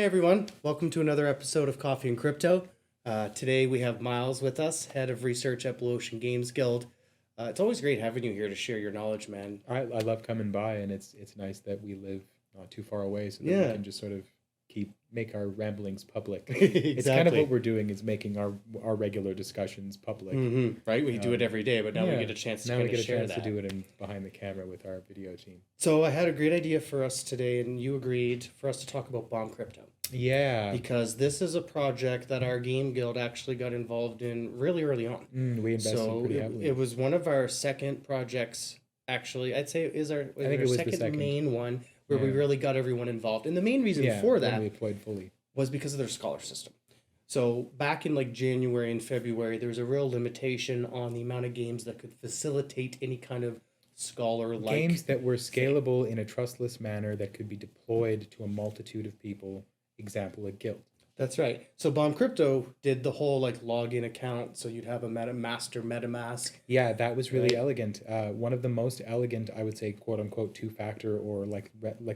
Hey everyone, welcome to another episode of Coffee and Crypto. Today we have Miles with us, head of research at Blu Ocean Games Guild. It's always great having you here to share your knowledge, man. I love coming by, and it's nice that we live not too far away, so that we Yeah, can just sort of make our ramblings public. It's kind of what exactly. we're doing is making our regular discussions public. Right, we do it Um, every day, but now we yeah, get a chance to now we kind of get a share chance to that. do it behind the camera with our video team. So I had a great idea for us today, and you agreed for us to talk about bombcrypto Yeah, because this is a project that our game guild actually got involved in really early on. we invested So pretty it, heavily. it was one of our second projects. Actually, I'd say it is I think our it was the second second. main one where we Yeah, really got everyone involved. And the main reason yeah, for when we that deployed fully. was because of their scholar system. So back in like January and February, there was a real limitation on the amount of games that could facilitate any kind of scholar Games like that were thing. scalable in a trustless manner that could be deployed to a multitude of people. Example, a guild. That's right. So Bomb Crypto did the whole like login account, so you'd have a master MetaMask, Yeah, that was really right? elegant. One of the most elegant, I would say, quote unquote, two-factor or like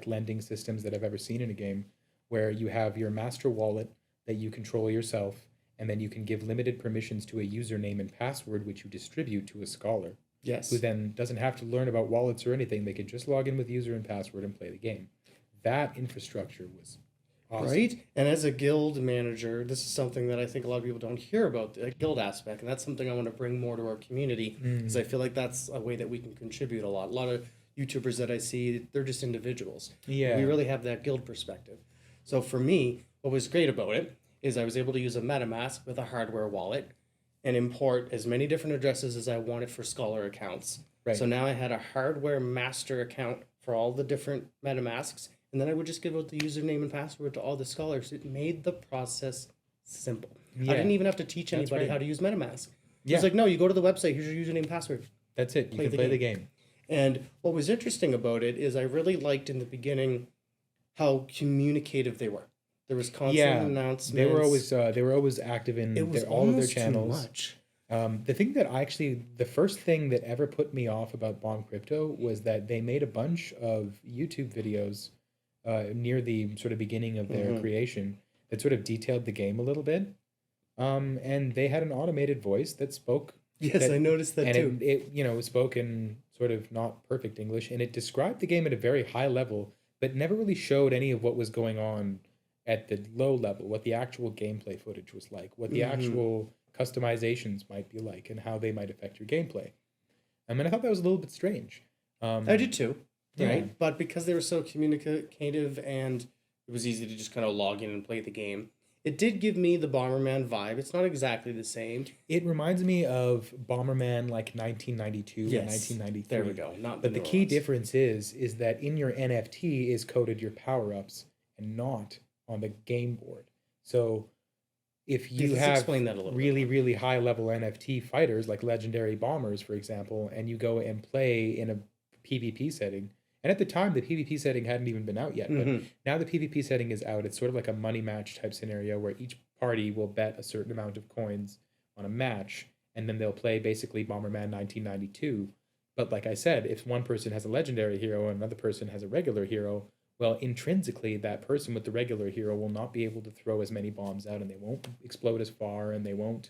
lending systems that I've ever seen in a game, where you have your master wallet that you control yourself, and then you can give limited permissions to a username and password, which you distribute to a scholar, who Yes. then doesn't have to learn about wallets or anything. They could just log in with user and password and play the game. That infrastructure was awesome. Right? And as a guild manager, this is something that I think a lot of people don't hear about, the guild aspect. And that's something I want to bring more to our community because Mm, I feel like that's a way that we can contribute a lot. A lot of YouTubers that I see, they're just individuals. We yeah, really have that guild perspective. So for me, what was great about it is I was able to use a MetaMask with a hardware wallet and import as many different addresses as I wanted for Scholar accounts. right. So now I had a hardware master account for all the different MetaMasks, and then I would just give out the username and password to all the scholars. It made the process simple. I Yeah, didn't even have to teach that's anybody right. how to use MetaMask. It was Yeah, like, no, you go to the website, here's your username and password, that's it. You play can the play the game. game. And what was interesting about it is I really liked in the beginning how communicative they were. There was constant Yeah, announcements. they were always active It in was all of their almost too channels. much. The first thing that ever put me off about Bomb Crypto was that they made a bunch of YouTube videos near the sort of beginning of their Hmm. creation that sort of detailed the game a little bit. And they had an automated voice that spoke Yes, I that, noticed that and too. spoke in sort of not perfect English, and it described the game at a very high level, but never really showed any of what was going on at the low level, what the actual gameplay footage was like, what the Hmm. actual customizations might be like, and how they might affect your gameplay. I thought that was a little bit strange. I Um, did too, yeah, right? But because they were so communicative and it was easy to just kind of log in and play the game, it did give me the Bomberman vibe. It's not exactly the same. it reminds me of Bomberman like 1992 or Yes, there we 1993. go. Not the But the newer key ones. difference is that in your NFT is coded your power-ups and not on the game board. So if Yeah, you let's have explain that a little bit really, more. really high level NFT fighters like legendary bombers, for example, and you go and play in a PvP setting, and at the time the PvP setting hadn't even been out yet, but Hmm. now the PvP setting is out. It's sort of like a money match type scenario where each party will bet a certain amount of coins on a match, and then they'll play basically Bomberman 1992. But like I said, if one person has a legendary hero and another person has a regular hero, well, intrinsically, that person with the regular hero will not be able to throw as many bombs out, and they won't explode as far, and they won't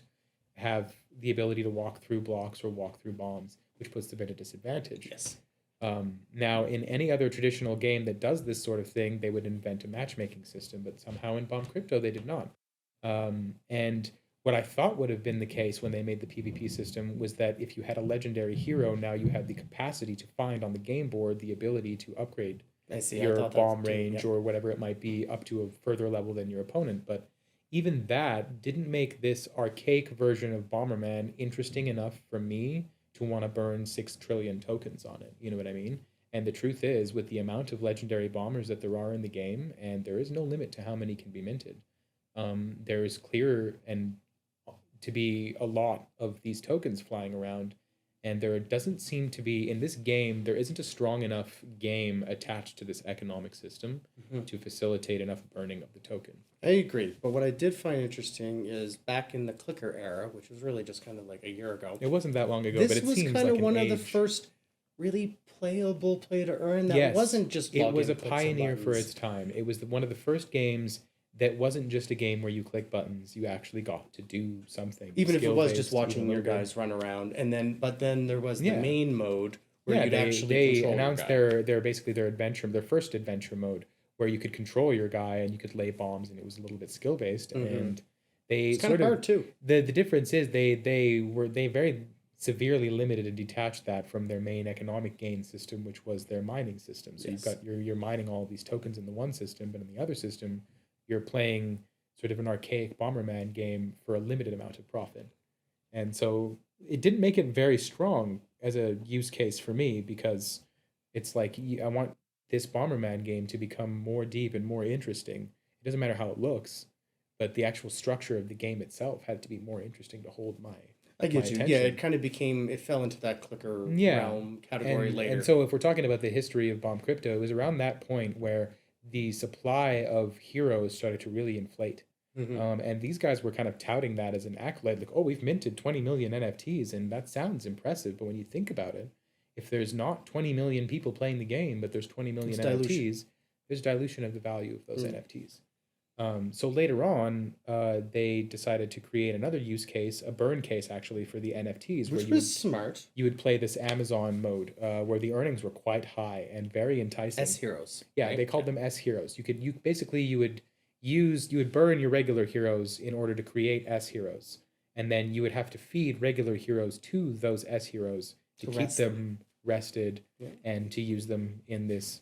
have the ability to walk through blocks or walk through bombs, which puts them at a disadvantage. Yes. Now, in any other traditional game that does this sort of thing, they would invent a matchmaking system, but somehow in Bomb Crypto they did not. And what I thought would have been the case when they made the PvP system was that if you had a legendary hero, now you had the capacity to find on the game board the ability to upgrade I see. I your thought that bomb too. range Yep. or whatever it might be up to a further level than your opponent. But even that didn't make this archaic version of Bomberman interesting enough for me to want to burn 6 trillion tokens on it. You know what I mean? And the truth is, with the amount of legendary bombers that there are in the game, and there is no limit to how many can be minted, there is clear and to be a lot of these tokens flying around, and there doesn't seem to be in this game, there isn't a strong enough game attached to this economic system Mhm. to facilitate enough burning of the token. I agree. But what I did find interesting is back in the clicker era, which was really just kind of like a year ago, It wasn't that long ago, but this it was seems kind of like an one of the age. first really playable play to earn that Yes, wasn't just it log in was a and click some pioneer for buttons. its time. It was one of the first games that wasn't just a game where you click buttons. You actually got to do something. Even if it was just skill-based, even watching a your little bit. guys run around, and then but then there was the Yeah. main mode where Yeah, you'd they actually they control your announced guy. their basically their first adventure mode where you could control your guy and you could lay bombs and it was a little bit skill based and they It's kind of sort of hard too. the difference is they very severely limited and detached that from their main economic gain system, which was their mining system. So Yes. you've got you're mining all these tokens in the one system, but in the other system you're playing sort of an archaic Bomberman game for a limited amount of profit. And so it didn't make it very strong as a use case for me because it's like I want this Bomberman game to become more deep and more interesting. It doesn't matter how it looks, but the actual structure of the game itself had to be more interesting to hold my I get you. attention. Yeah, it kind of became, it fell into that clicker Yeah. realm category later. And so if we're talking about the history of Bomb Crypto, it was around that point where the supply of heroes started to really inflate. And these guys were kind of touting that as an accolade, like, oh, we've minted 20 million NFTs, and that sounds impressive. But when you think about it, if there's not 20 million people playing the game, but there's 20 million It's NFTs, dilution. there's dilution of the value of those NFTs. So later on, they decided to create another use case, a burn case actually, for the NFTs, Which where was smart. you would play this Amazon mode, where the earnings were quite high and very enticing. S heroes. Yeah, right? they called them S heroes. You would burn your regular heroes in order to create S heroes, and then you would have to feed regular heroes to those S heroes to keep rest them rested and to use them in this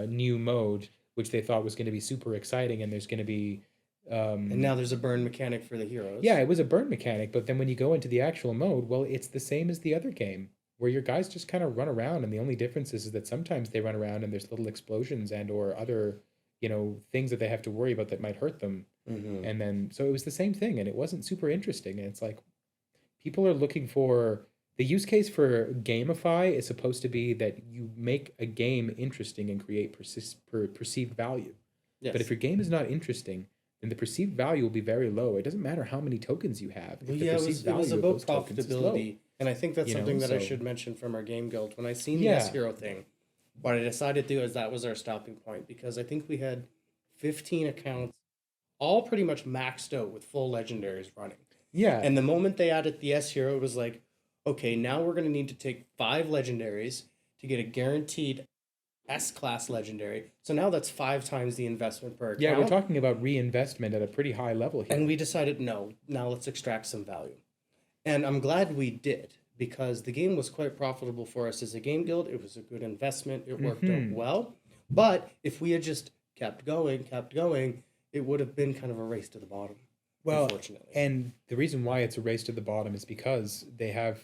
new mode, which they thought was going to be super exciting. And there's going to be And now there's a burn mechanic for the heroes. yeah, it was a burn mechanic, but then when you go into the actual mode, well, it's the same as the other game, where your guys just kind of run around, and the only difference is that sometimes they run around and there's little explosions and or other, things that they have to worry about that might hurt them. And then so it was the same thing, and it wasn't super interesting. And it's like people are looking for the use case for gamify is supposed to be that you make a game interesting and create perceived value. Yes. But if your game is not interesting, then the perceived value will be very low. It doesn't matter how many tokens you have. If Well, the yeah, perceived it was value of about those tokens is low. profitability. And I think that's You know, something that I so- should mention from our game guild. When I seen the Yeah. S hero thing, what I decided to do is that was our stopping point, because I think we had 15 accounts, all pretty much maxed out with full legendaries running. Yeah. And the moment they added the S hero, it was like, okay, now we're going to need to take 5 legendaries to get a guaranteed S class legendary. So now that's 5 times the investment per account. yeah, we're talking about reinvestment at a pretty high level here. And we decided, no, now let's extract some value. And I'm glad we did, because the game was quite profitable for us as a game guild. It was a good investment. It worked out well. But if we had just kept going, it would have been kind of a race to the bottom, unfortunately. And the reason why it's a race to the bottom is because they have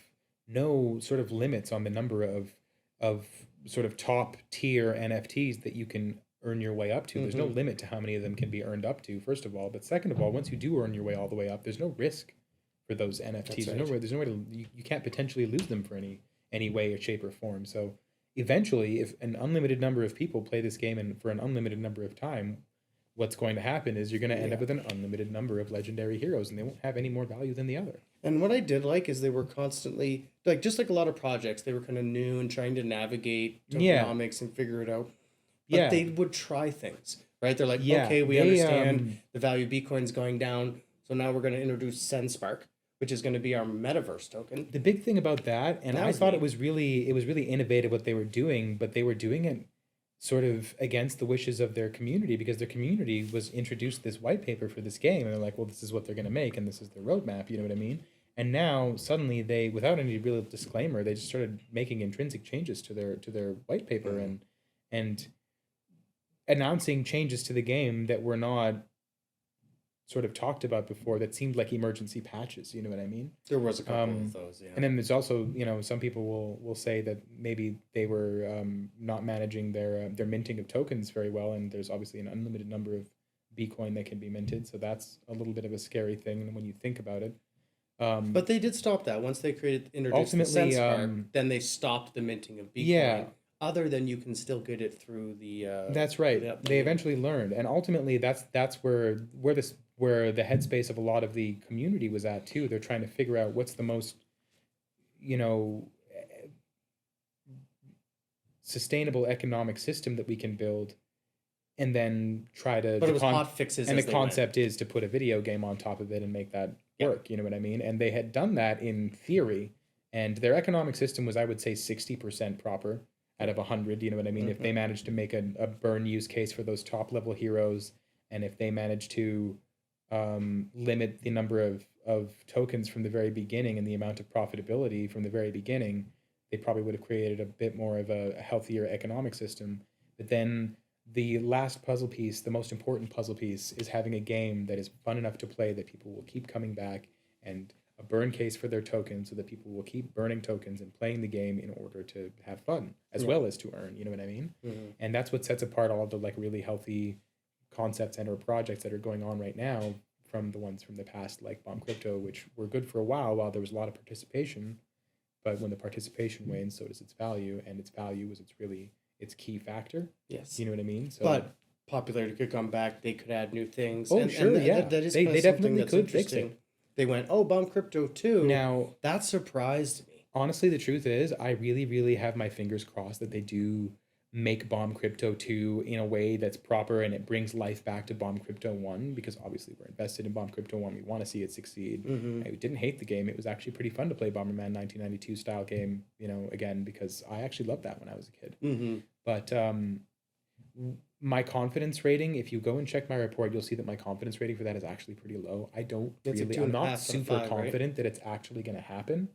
no sort of limits on the number of sort of top tier NFTs that you can earn your way up to. There's no limit to how many of them can be earned up to, first of all. But second of all, once you do earn your way all the way up, there's no risk for those NFTs. That's right. There's no way you can't potentially lose them for any way or shape or form. So eventually, if an unlimited number of people play this game and for an unlimited number of time, what's going to happen is you're going to end up with an unlimited number of legendary heroes, and they won't have any more value than the other. And what I did like is they were constantly, like, just like a lot of projects, they were kind of new and trying to navigate Yeah. tokenomics and figure it out. But Yeah. they would try things, right? They're like, Yeah, okay, we they, understand the value of Bitcoin's going down, so now we're going to introduce SendSpark, which is going to be our metaverse token. The big thing about that, and That I was thought neat. it was really innovative what they were doing, but they were doing it sort of against the wishes of their community, because their community was introduced this white paper for this game, and they're like, well, this is what they're going to make, and this is their roadmap, you know what I mean? And now suddenly they, without any real disclaimer, they just started making intrinsic changes to their white paper and announcing changes to the game that were not sort of talked about before, that seemed like emergency patches, you know what I mean? There was a couple of those, yeah. And then there's also, some people will say that maybe they were not managing their minting of tokens very well, and there's obviously an unlimited number of Bitcoin that can be minted, so that's a little bit of a scary thing when you think about it. But they did stop that once they introduced the Ultimately, SendSpark. Then they stopped the minting of Bitcoin. Yeah. Other than you can still get it through the. That's right. the- They eventually learned, and ultimately that's where the headspace of a lot of the community was at too. They're trying to figure out what's the most, sustainable economic system that we can build and then try to But it was hot fixes and as the they went. concept is to put a video game on top of it and make that Yeah. work, you know what I mean? And they had done that in theory, and their economic system was, I would say, 60% proper out of 100, you know what I mean? If they managed to make a burn use case for those top level heroes, and if they managed to limit the number of tokens from the very beginning and the amount of profitability from the very beginning, they probably would have created a bit more of a healthier economic system. But then the last puzzle piece, the most important puzzle piece, is having a game that is fun enough to play that people will keep coming back, and a burn case for their tokens so that people will keep burning tokens and playing the game in order to have fun as well as to earn, you know what I mean? And that's what sets apart all of the like really healthy concepts and or projects that are going on right now from the ones from the past, like bombcrypto, which were good for a while there was a lot of participation, but when the participation wanes, so does its value, and its value was its key factor. Yes. You know what I mean? So, but popularity could come back. They could add new things. Oh, sure, yeah. That is They kind of definitely something that's could fix interesting. it. They went, oh, bombcrypto 2. Now, that surprised me. honestly, the truth is, I really, really have my fingers crossed that they do make bombcrypto 2 in a way that's proper and it brings life back to bombcrypto 1, because obviously we're invested in bombcrypto 1. We want to see it succeed. I didn't hate the game. It was actually pretty fun to play Bomberman 1992 style game, you know, again, because I actually loved that when I was a kid. But my confidence rating, if you go and check my report, you'll see that my confidence rating for that is actually pretty low. I'm not super confident that it's actually going to happen,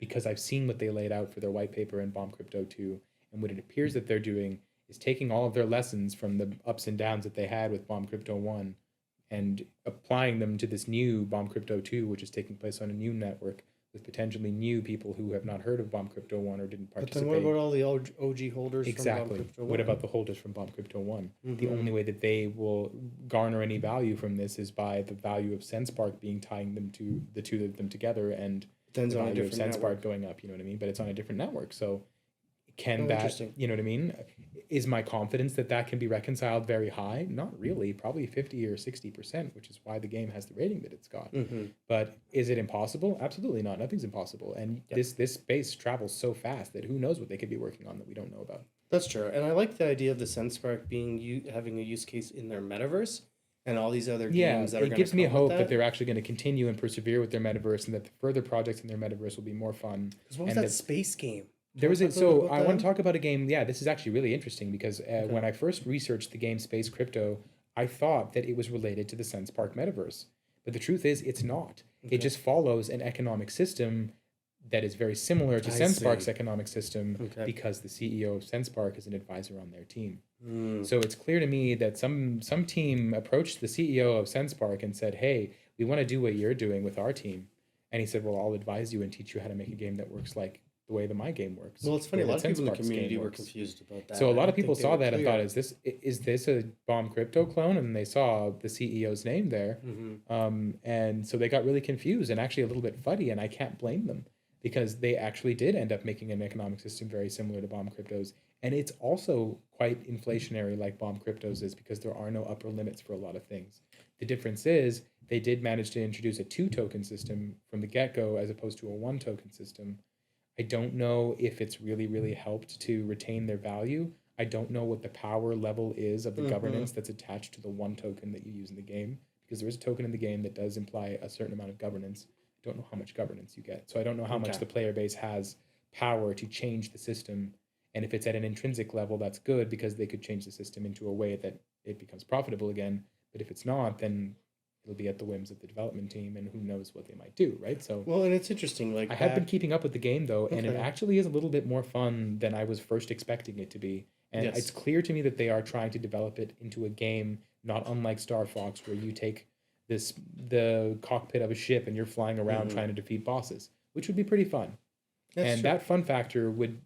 because I've seen what they laid out for their white paper in bombcrypto 2. And what it appears that they're doing is taking all of their lessons from the ups and downs that they had with bombcrypto 1 and applying them to this new bombcrypto 2, which is taking place on a new network with potentially new people who have not heard of bombcrypto 1 or didn't participate. But then what about all the OG holders exactly. from bombcrypto 1? What about the holders from bombcrypto 1? The only way that they will garner any value from this is by the value of SenseSpark being tying them to the two of them together, and then the value of SenseSpark SenseSpark going up, you know what I mean? But it's on a different network, so can that, you know what I mean? Is my confidence that that can be reconciled very high? Not really, probably 50 or 60%, which is why the game has the rating that it's got. But is it impossible? Absolutely not. Nothing's impossible. And this space travels so fast that who knows what they could be working on that we don't know about. That's true. And I like the idea of the SenseSpark having a use case in their metaverse and all these other games that are going to come. It gives me hope that they're actually going to continue and persevere with their metaverse, and that the further projects in their metaverse will be more fun. What was that space game? There was I want to talk about a game. Yeah, this is actually really interesting because when I first researched the game Space Crypto, I thought that it was related to the SenseSpark metaverse. But the truth is, it's not. It just follows an economic system that is very similar to SenseSpark's economic system because the CEO of SenseSpark is an advisor on their team. So it's clear to me that some team approached the CEO of SenseSpark and said, hey, we want to do what you're doing with our team. And he said, well, I'll advise you and teach you how to make a game that works like the way that my game works. Well, it's funny. A lot of people in the community were confused about that. So a lot of people saw that and thought, is this a bombcrypto clone? And they saw the CEO's name there. And so they got really confused and actually a little bit fuddy, and I can't blame them because they actually did end up making an economic system very similar to bombcrypto's. And it's also quite inflationary like bombcrypto's is because there are no upper limits for a lot of things. The difference is they did manage to introduce a 2-token system from the get-go as opposed to a 1-token system. I don't know if it's really, really helped to retain their value. I don't know what the power level is of the governance that's attached to the 1 token that you use in the game, because there is a token in the game that does imply a certain amount of governance. I don't know how much governance you get. So I don't know how much the player base has power to change the system. And if it's at an intrinsic level, that's good because they could change the system into a way that it becomes profitable again. But if it's not, then it'll be at the whims of the development team, and who knows what they might do, right? So well, and it's interesting. Like I have been keeping up with the game though, and it actually is a little bit more fun than I was first expecting it to be. And it's clear to me that they are trying to develop it into a game not unlike Star Fox, where you take the cockpit of a ship and you're flying around trying to defeat bosses, which would be pretty fun. That fun factor would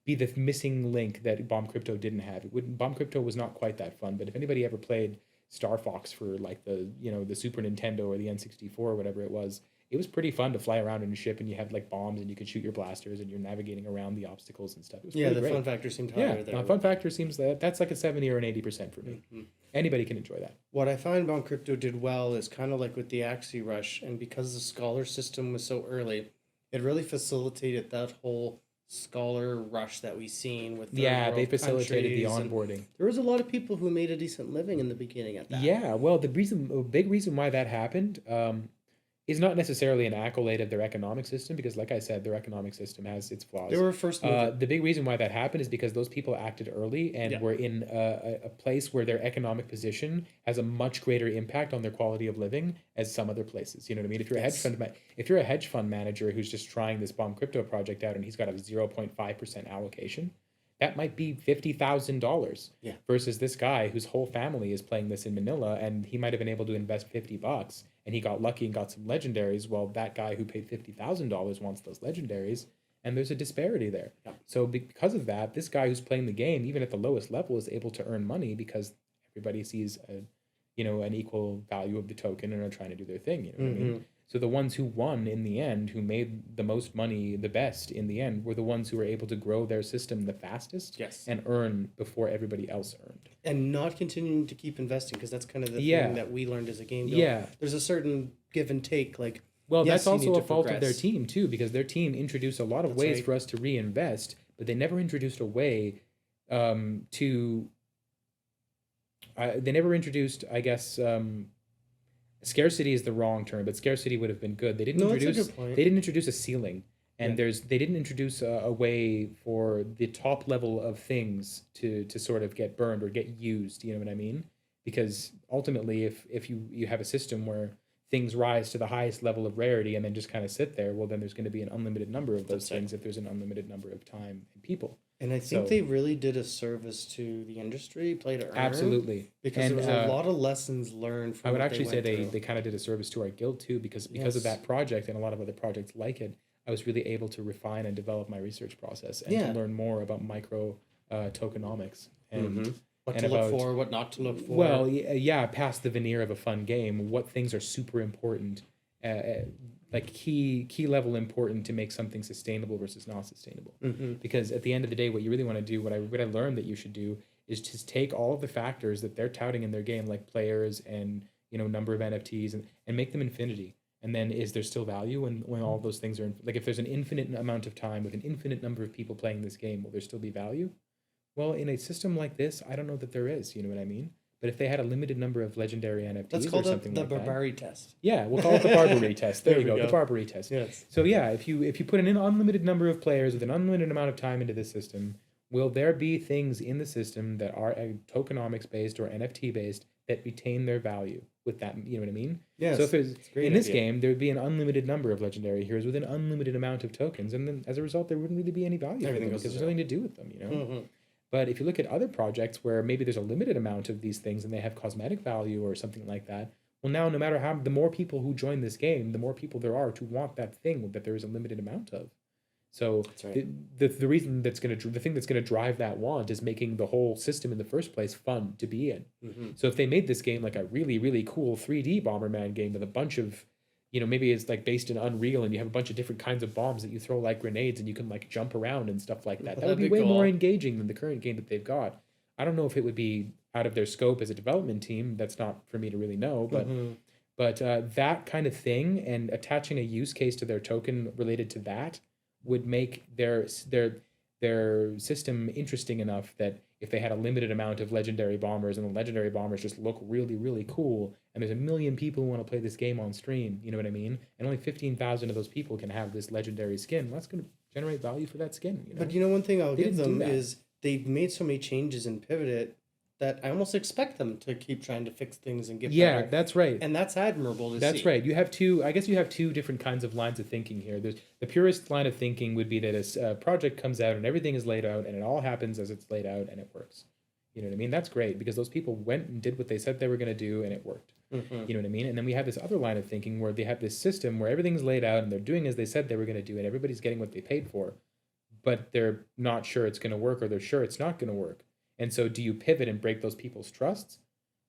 be the missing link that bombcrypto didn't have. Bombcrypto was not quite that fun, but if anybody ever played Star Fox for like the Super Nintendo or the N64 or whatever it was pretty fun to fly around in a ship and you had like bombs and you could shoot your blasters and you're navigating around the obstacles and stuff. It was the great. Fun factor seemed higher there. The fun factor seems that's like a 70 or an 80% for me. Anybody can enjoy that. What I find bombcrypto did well is kind of like with the Axie Rush, and because the scholar system was so early, it really facilitated that whole scholar rush that we've seen with third Yeah, they world facilitated the countries, and onboarding. there was a lot of people who made a decent living in the beginning at that. Yeah, well, a big reason why that happened is not necessarily an accolade of their economic system, because, like I said, their economic system has its flaws. They were a first mover. The big reason why that happened is because those people acted early and Yeah. were in a place where their economic position has a much greater impact on their quality of living as some other places. You know what I mean? If you're a hedge Yes. fund, if you're a hedge fund manager who's just trying this bomb crypto project out and he's got a 0.5% allocation, that might be $50,000 Yeah. versus this guy whose whole family is playing this in Manila, and he might have been able to invest $50 and he got lucky and got some legendaries. Well, that guy who paid $50,000 wants those legendaries, and there's a disparity there. Yeah. So because of that, this guy who's playing the game, even at the lowest level, is able to earn money because everybody sees an equal value of the token and are trying to do their thing. You know what I mean? So the ones who won in the end, who made the most money, the best in the end, were the ones who were able to grow their system the fastest Yes. and earn before everybody else earned. And not continuing to keep investing, because that's kind of the Yeah. thing that we learned as a game builder. Yeah. There's a certain give and take. Like, Well, yes, that's you need also a to fault of their progress. team too, because their team introduced a lot of That's ways right. for us to reinvest, but they never introduced a way to. They never introduced, I guess. Scarcity is the wrong term, but scarcity would have been good. They didn't No, that's a introduce. good point. They didn't introduce a ceiling, and Yeah. they didn't introduce a way for the top level of things to sort of get burned or get used. You know what I mean? Because ultimately, if you have a system where things rise to the highest level of rarity and then just kind of sit there, well, then there's going to be an unlimited number of those That's right. things if there's an unlimited number of time and people. And I think So- they really did a service to the industry, play to earn. Absolutely. Because And, there was a lot of lessons learned from I would what actually say went they through. kind of did a service to our guild too, because of Yes. that project and a lot of other projects like it, I was really able to refine and develop my research process and Yeah. to learn more about micro tokenomics and What and to look about- for, what not to look for. well, yeah, past the veneer of a fun game, what things are super important, like key level important to make something sustainable versus not sustainable. Because at the end of the day, what you really want to do, what I learned that you should do, is just take all of the factors that they're touting in their game, like players and number of NFTs, and make them infinity. And then is there still value when all of those things are like, if there's an infinite amount of time with an infinite number of people playing this game, will there still be value? Well, in a system like this, I don't know that there is. You know what I mean? But if they had a limited number of legendary NFTs That's or called something the like that, Barbari test. yeah, we'll call it the Barbari test. There There you we go, the go. Barbari test. Yes. So yeah, if you put an unlimited number of players with an unlimited amount of time into the system, will there be things in the system that are tokenomics based or NFT based that retain their value with that? You know what I mean? Yes. So if there's It's a great in this idea. game, there would be an unlimited number of legendary heroes with an unlimited amount of tokens, and then as a result, there wouldn't really be any value for Everything them goes because to there's nothing to do with them. Mhm. But if you look at other projects where maybe there's a limited amount of these things and they have cosmetic value or something like that, well, now no matter how, the more people who join this game, the more people there are to want that thing that there is a limited amount of. So That's right. the reason the thing that's gonna drive that want is making the whole system in the first place fun to be in. So if they made this game like a really, really cool 3D Bomberman game with a bunch of, maybe it's like based in Unreal and you have a bunch of different kinds of bombs that you throw like grenades and you can like jump around and stuff like that. That would That'd be be way more cool. engaging than the current game that they've got. I don't know if it would be out of their scope as a development team. That's not for me to really know, but that kind of thing and attaching a use case to their token related to that would make their system interesting enough that if they had a limited amount of legendary bombers and the legendary bombers just look really, really cool, and there's 1 million people who want to play this game on stream, you know what I mean? And only 15,000 of those people can have this legendary skin. Well, that's going to generate value for that skin. But one thing I'll They give didn't do them that. is they've made so many changes and pivoted that I almost expect them to keep trying to fix things and get Yeah, better. that's right. And that's admirable to see. That's right. You have two different kinds of lines of thinking here. There's the purest line of thinking would be that a project comes out and everything is laid out and it all happens as it's laid out and it works. You know what I mean? That's great because those people went and did what they said they were going to do and it worked. You know what I mean? And then we have this other line of thinking where they have this system where everything's laid out and they're doing as they said they were going to do and everybody's getting what they paid for, but they're not sure it's going to work or they're sure it's not going to work. And so do you pivot and break those people's trusts?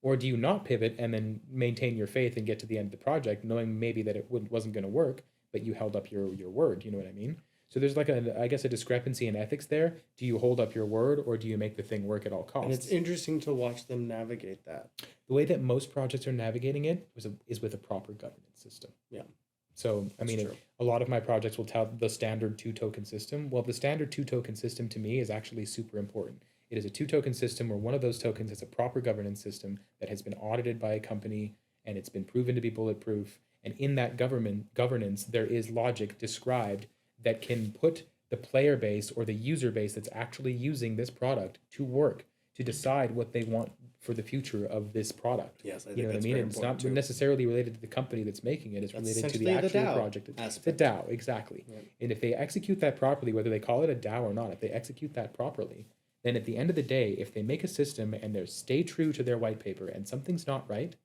Or do you not pivot and then maintain your faith and get to the end of the project, knowing maybe that it wasn't going to work, but you held up your word? You know what I mean? So there's like I guess a discrepancy in ethics there. Do you hold up your word or do you make the thing work at all costs? And it's interesting to watch them navigate that. The way that most projects are navigating it is with a proper governance system. Yeah. So, I mean, true. a lot of my projects will tout the standard two token system. Well, the standard two token system to me is actually super important. It is a two token system where one of those tokens is a proper governance system that has been audited by a company and it's been proven to be bulletproof. And in that governance, there is logic described that can put the player base or the user base that's actually using this product to work to decide what they want for the future of this product. Yes, I think You know what I that's mean? very And it's not important too. necessarily related to the company that's making it. It's That's related to the essentially the actual DAO project. The aspect. DAO, exactly. Yeah. And if they execute that properly, whether they call it a DAO or not, if they execute that properly, then at the end of the day, if they make a system and they stay true to their white paper and something's not right,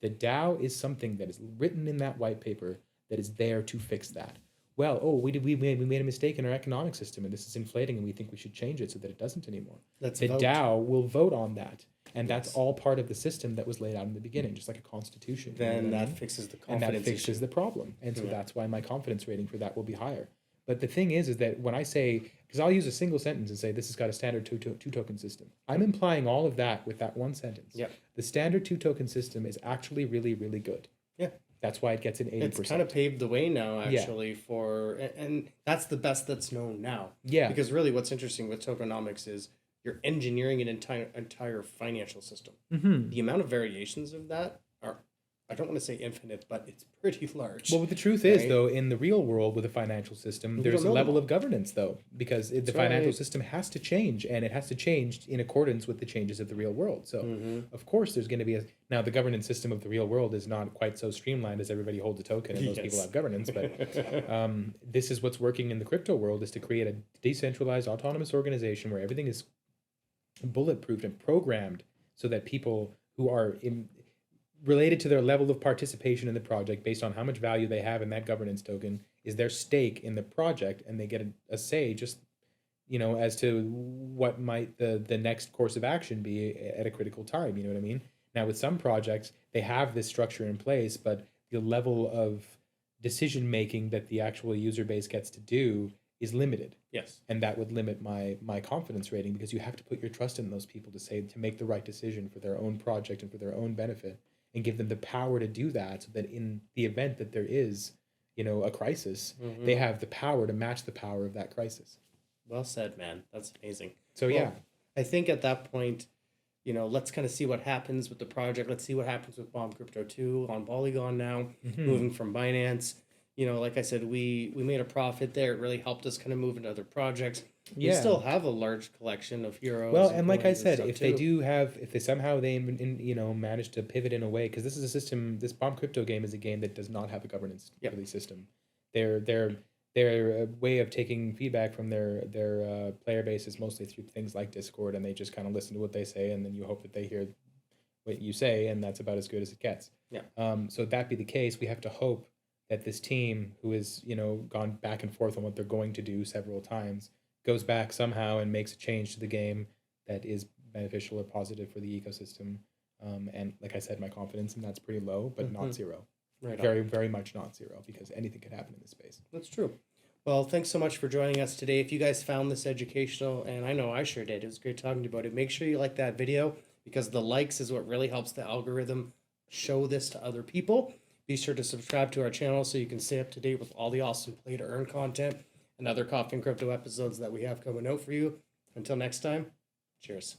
the DAO is something that is written in that white paper that is there to fix that. Well, oh, we made a mistake in our economic system and this is inflating and we think we should change it so that it doesn't anymore. Let's The vote. DAO will vote on that. And Yes. that's all part of the system that was laid out in the beginning, just like a constitution. You know Then what I that mean? fixes the And confidence that fixes issue. the problem. And so Yeah. that's why my confidence rating for that will be higher. But the thing is that when I say, because I'll use a single sentence and say this has got a standard two token system, I'm implying all of that with that one sentence. Yep. The standard two token system is actually really, really good. Yeah. That's why it gets an 80%. It's kind of paved the way now, Yeah. actually, and that's the best that's known now. Yeah. Because really, what's interesting with tokenomics is you're engineering an entire financial system. Mm-hmm. The amount of variations of that are, I don't want to say infinite, but it's pretty large. Well, the truth is, Right? though, in the real world with a financial system, We there's don't a know level them of governance, though, because the That's financial right. system has to change, and it has to change in accordance with the changes of the real world. So, Mhm. of course, there's going to be now the governance system of the real world is not quite so streamlined as everybody holds a token and most people Yes. have governance, but this is what's working in the crypto world is to create a decentralized autonomous organization where everything is bulletproof and programmed so that people who are related to their level of participation in the project based on how much value they have in that governance token is their stake in the project, and they get a say just as to what might the next course of action be at a critical time. You know what I mean? Now with some projects they have this structure in place, but the level of decision making that the actual user base gets to do is limited. Yes. And that would limit my confidence rating, because you have to put your trust in those people to make the right decision for their own project and for their own benefit, and give them the power to do that, so that in the event that there is a crisis, Mhm. they have the power to match the power of that crisis. Well said, man. That's amazing. So Well, yeah. I think at that point, let's kind of see what happens with the project. Let's see what happens with Bomb Crypto 2 on Polygon now, Mhm. moving from Binance. Like I said, we made a profit there. It really helped us kind of move into other projects. We Yeah. still have a large collection of heroes. Well, and like I coins and said, stuff if they too. if they somehow manage to pivot in a way, because this is a system, this Bomb Crypto game is a game that does not have a governance Yep. really system. Their way of taking feedback from their player base is mostly through things like Discord, and they just kind of listen to what they say, and then you hope that they hear what you say, and that's about as good as it gets. Yeah. So that be the case, we have to hope that this team, who has gone back and forth on what they're going to do several times, goes back somehow and makes a change to the game that is beneficial or positive for the ecosystem. And like I said, my confidence in that's pretty low, but Mhm. not zero. Right on. Very, very much not zero, because anything could happen in this space. That's true. Well, thanks so much for joining us today. If you guys found this educational, and I know I sure did, it was great talking to you about it. Make sure you like that video, because the likes is what really helps the algorithm show this to other people. Be sure to subscribe to our channel so you can stay up to date with all the awesome play to earn content and other Coffee and Crypto episodes that we have coming out for you. Until next time, cheers.